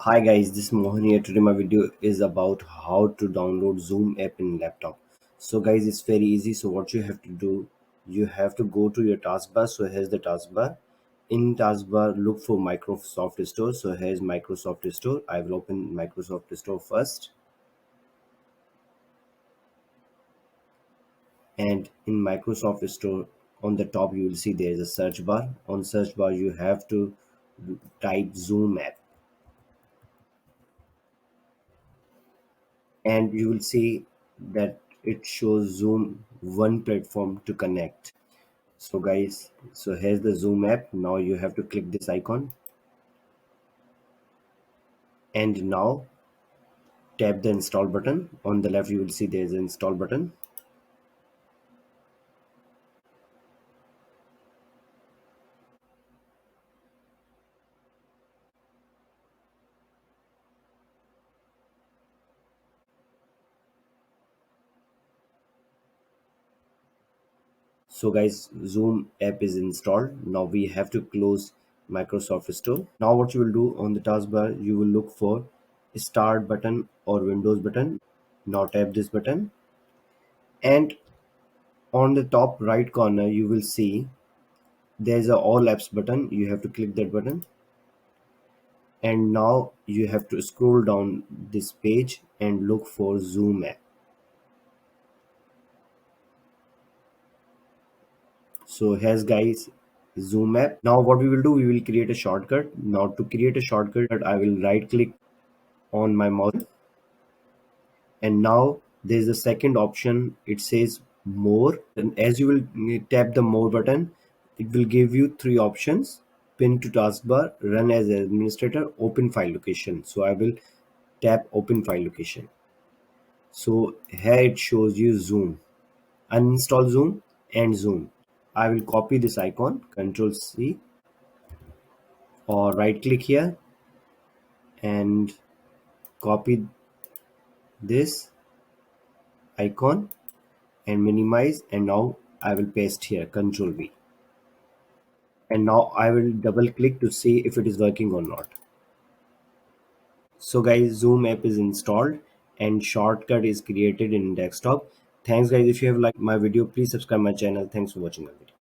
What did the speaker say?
Hi guys, this is Mohan here. Today my video is about how to download Zoom app in laptop. So guys, it's very easy. So what you have to do, you have to go to your taskbar. So here's the taskbar. In taskbar, look for Microsoft Store. So here's Microsoft Store. I will open Microsoft Store first. And in Microsoft Store, on the top you will see there is a search bar. On search bar, you have to type Zoom app. And you will see that it shows Zoom one platform to connect. So guys, so here's the Zoom app. Now you have to click this icon, and now tap the install button. On the left you will see there's an install button. So guys, Zoom app is installed. Now we have to close Microsoft Store. Now what you will do, on the taskbar you will look for start button or Windows button. Now tap this button, and on the top right corner you will see there's a all apps button. You have to click that button, and now you have to scroll down this page and look for Zoom app. So here's guys, Zoom app. Now what we will do, we will create a shortcut. Now to create a shortcut, I will right click on my mouse, and now there's a second option. It says more, and as you will tap the more button, it will give you three options: pin to taskbar, run as administrator, open file location. So I will tap open file location. So here it shows you Zoom, uninstall Zoom and Zoom. I will copy this icon, Control C, or right click here and copy this icon and minimize, and now I will paste here, Control V. And now I will double click to see if it is working or not. So guys, Zoom app is installed and shortcut is created in desktop. Thanks guys. If you have liked my video, please subscribe my channel. Thanks for watching my video.